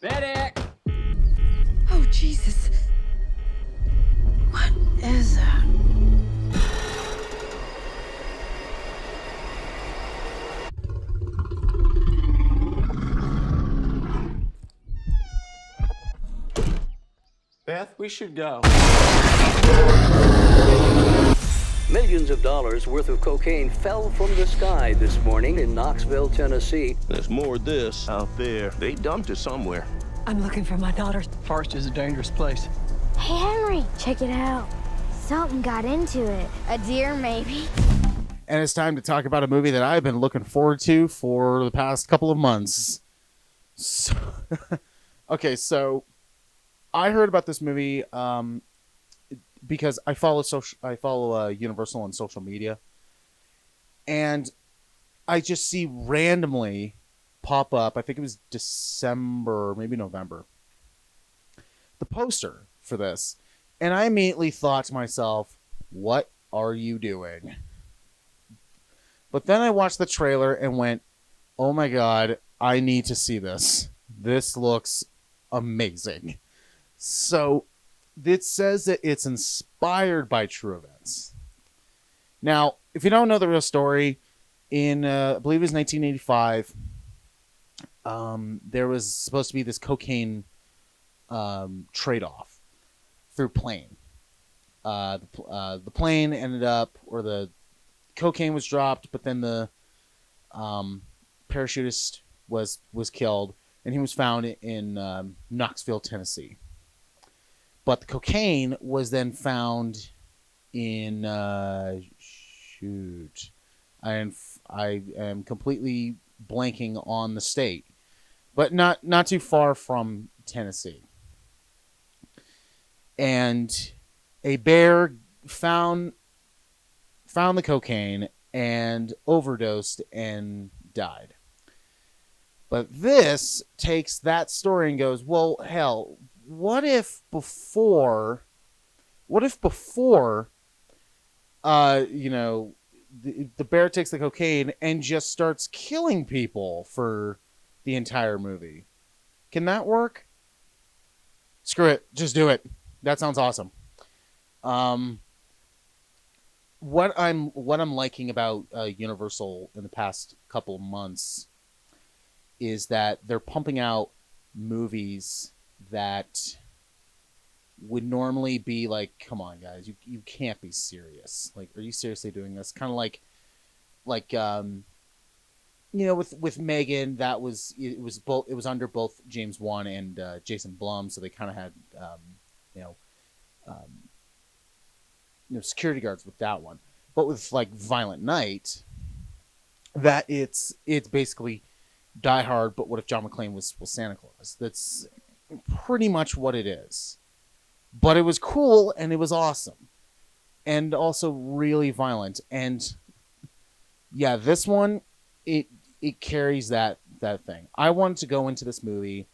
Medic! Oh, Jesus. What is that? Beth, we should go. Millions of dollars worth of cocaine fell from the sky this morning in Knoxville, Tennessee. There's more of this out there. They dumped it somewhere. I'm looking for my daughter. Forest is a dangerous place. Hey, Henry, check it out. Something got into it. A deer, maybe. And it's time to talk about a movie that I've been looking forward to for the past couple of months. So, okay, so I heard about this movie because I follow Universal on social media, and I just see randomly pop up. I think it was December, maybe November, the poster for this, and I immediately thought to myself, "What are you doing?" But then I watched the trailer and went, "Oh my god, I need to see this. This looks amazing." So it says that it's inspired by true events. Now, if you don't know the real story, in I believe it was 1985, there was supposed to be this cocaine trade-off through plane. The plane ended up, or the cocaine was dropped, but then the parachutist was killed, and he was found in Knoxville, Tennessee. But the cocaine was then found in I am completely blanking on the state, but not too far from Tennessee. And a bear found the cocaine and overdosed and died. But this takes that story and goes, well, hell, what if before the bear takes the cocaine and just starts killing people for the entire movie? Can that work? Screw it. Just do it. That sounds awesome. What I'm liking about Universal in the past couple of months is that they're pumping out movies that would normally be like, come on guys, you can't be serious. Like, are you seriously doing this? Kind of like with Megan, it was under both James Wan and Jason Blum, so they kind of had security guards with that one. But with like Violent Night, that it's basically Die Hard, but what if John McClane was Santa Claus? That's pretty much what it is. But it was cool and it was awesome. And also really violent. And yeah, this one, it carries that thing. I wanted to go into this movie,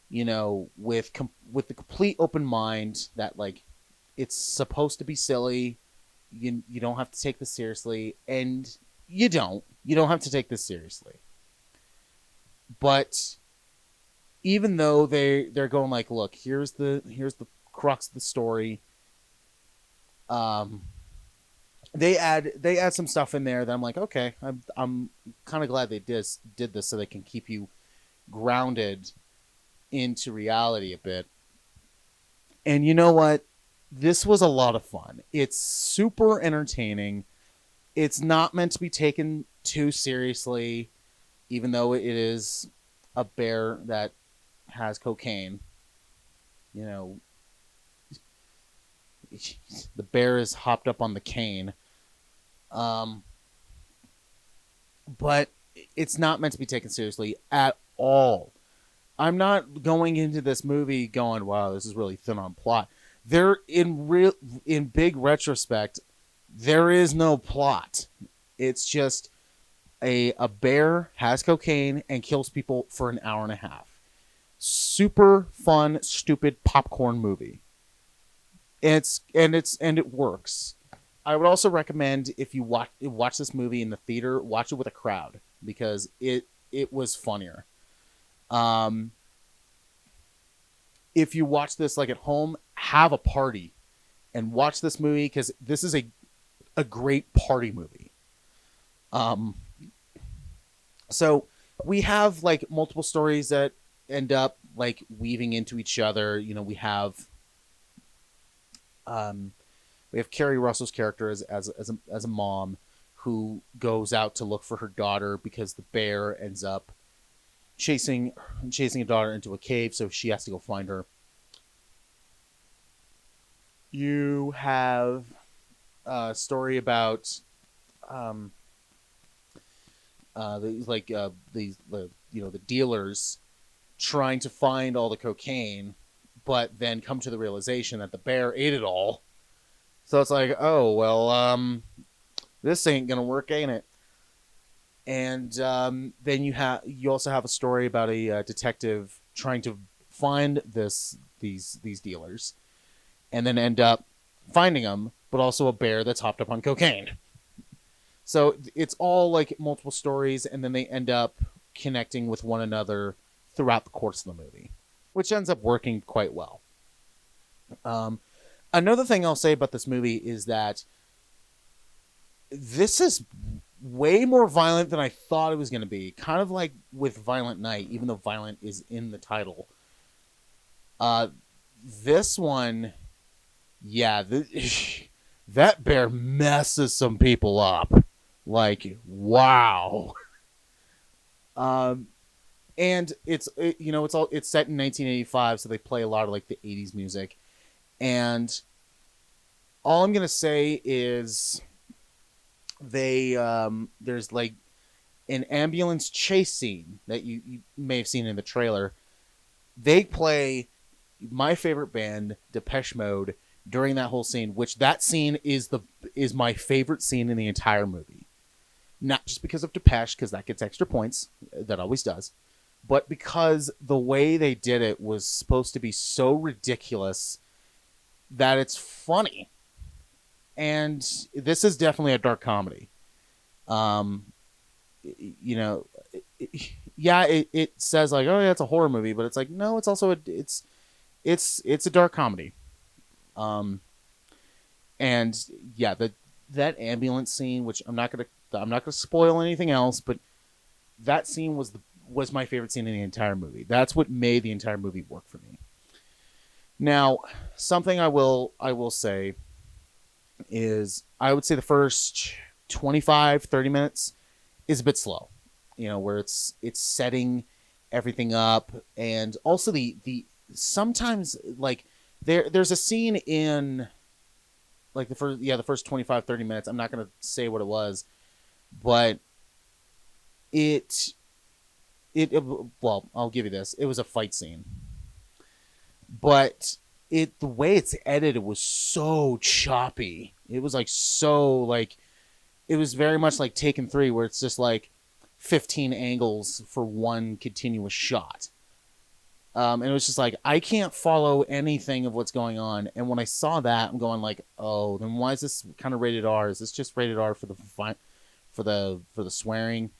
with the complete open mind that like it's supposed to be silly. You don't have to take this seriously, and you don't have to take this seriously. But even though they're going like, look, here's the crux of the story. They add some stuff in there that I'm like, okay, I'm kind of glad they did this so they can keep you grounded into reality a bit. And you know what? This was a lot of fun. It's super entertaining. It's not meant to be taken too seriously, even though it is a bear that has cocaine. The bear is hopped up on the cane. But it's not meant to be taken seriously at all. I'm not going into this movie going, wow, this is really thin on plot. In big retrospect, there is no plot. It's just a bear has cocaine and kills people for an hour and a half. Super fun, stupid popcorn movie. And it works. I would also recommend, if you watch this movie in the theater, watch it with a crowd, because it was funnier. if you watch this like at home, have a party and watch this movie, because this is a great party movie. So we have like multiple stories that end up like weaving into each other. You know, we have Keri Russell's character as a mom who goes out to look for her daughter because the bear ends up chasing a daughter into a cave, so she has to go find her. You have a story about the dealers trying to find all the cocaine, but then come to the realization that the bear ate it all. So it's like, oh well, this ain't gonna work, ain't it? And then you also have a story about a detective trying to find these dealers, and then end up finding them, but also a bear that's hopped up on cocaine. So it's all like multiple stories, and then they end up connecting with one another throughout the course of the movie, which ends up working quite well. Another thing I'll say about this movie is that this is way more violent than I thought it was going to be. Kind of like with Violent Night, even though violent is in the title. This one, yeah, that bear messes some people up. Like, wow. And it's set in 1985, so they play a lot of like the 80s music. And all I'm gonna say is there's like an ambulance chase scene that you may have seen in the trailer. They play my favorite band, Depeche Mode, during that whole scene, which that scene is my favorite scene in the entire movie. Not just because of Depeche, because that gets extra points, that always does, but because the way they did it was supposed to be so ridiculous that it's funny. And this is definitely a dark comedy. It says like, oh yeah, it's a horror movie, but it's like, no, it's also it's a dark comedy. And yeah, that ambulance scene, which I'm not gonna spoil anything else, but that scene was my favorite scene in the entire movie. That's what made the entire movie work for me. Now, something I will say is I would say the first 25-30 minutes is a bit slow, where it's setting everything up, and also the sometimes like there's a scene in like the first 25-30 minutes. I'm not going to say what it was, but well, I'll give you this. It was a fight scene, but the way it's edited was so choppy. It was like it was very much like Taken 3, where it's just like 15 angles for one continuous shot. And it was just like, I can't follow anything of what's going on. And when I saw that, I'm going like, oh, then why is this kind of rated R? Is this just rated R for the swearing?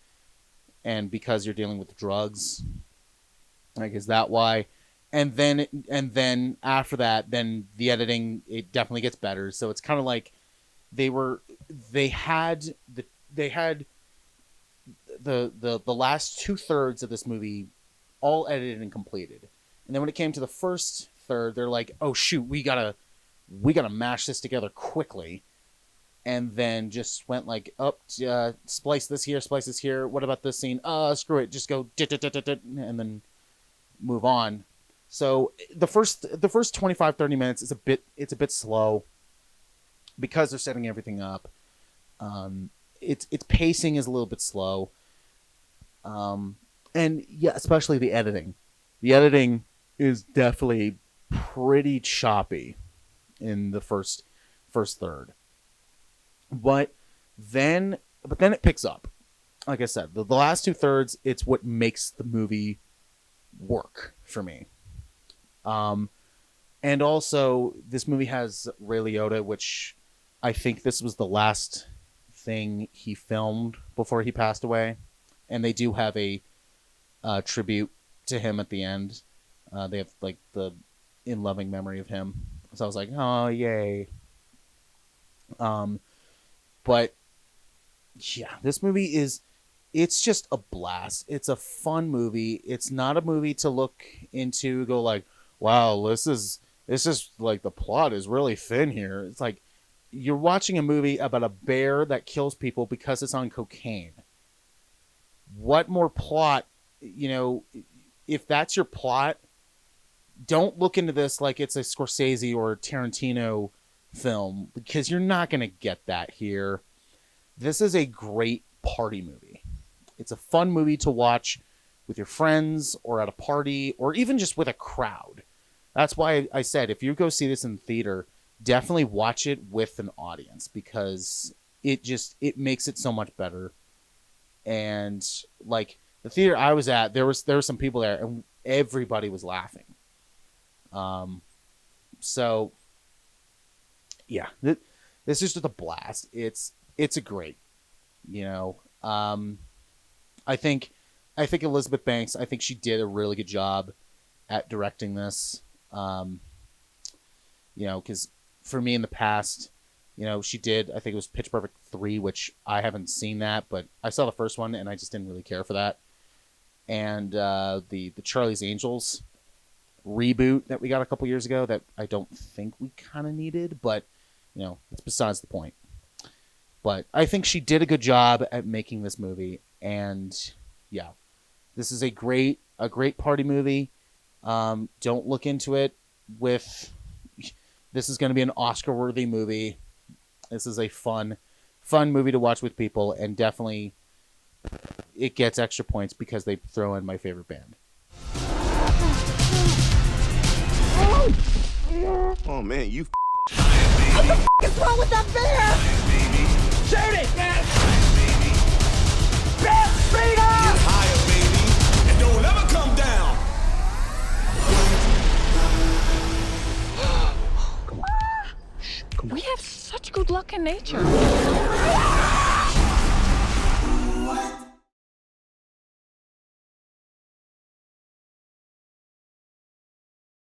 And because you're dealing with drugs? Like, is that why? And then after that, then the editing, it definitely gets better. So it's kind of like they had the last 2/3 of this movie all edited and completed. And then when it came to the first third, they're like, oh shoot, we gotta mash this together quickly. And then just went like, splice this here. What about this scene? Screw it. Just go, and then move on. So the first 25-30 minutes is a bit slow because they're setting everything up. Its pacing is a little bit slow. And yeah, especially the editing. The editing is definitely pretty choppy in the first third. But then it picks up. Like I said, the last 2/3, it's what makes the movie work for me. And also, this movie has Ray Liotta, which I think this was the last thing he filmed before he passed away. And they do have a tribute to him at the end. They have like the in loving memory of him. So I was like, oh, yay. But yeah, this movie it's just a blast. It's a fun movie. It's not a movie to look into, go like, wow, this is like the plot is really thin here. It's like you're watching a movie about a bear that kills people because it's on cocaine. What more plot, if that's your plot, don't look into this like it's a Scorsese or a Tarantino film, because you're not going to get that here. This is a great party movie. It's a fun movie to watch with your friends or at a party or even just with a crowd. That's why I said, if you go see this in the theater, definitely watch it with an audience, because it makes it so much better. And like the theater I was at, there were some people there and everybody was laughing. So yeah, this is just a blast. It's a great, I think Elizabeth Banks, I think she did a really good job at directing this. Because for me in the past, she did, I think it was Pitch Perfect 3, which I haven't seen that, but I saw the first one and I just didn't really care for that. And the Charlie's Angels reboot that we got a couple years ago that I don't think we kind of needed, but it's besides the point. But I think she did a good job at making this movie, and yeah, this is a great party movie. Don't look into it with this is going to be an Oscar-worthy movie. This is a fun movie to watch with people, and definitely it gets extra points because they throw in my favorite band. Oh man, you What the f*** is wrong with that bear? Shoot it! Bear, speed up! Higher, baby, and don't ever come down. We have such good luck in nature.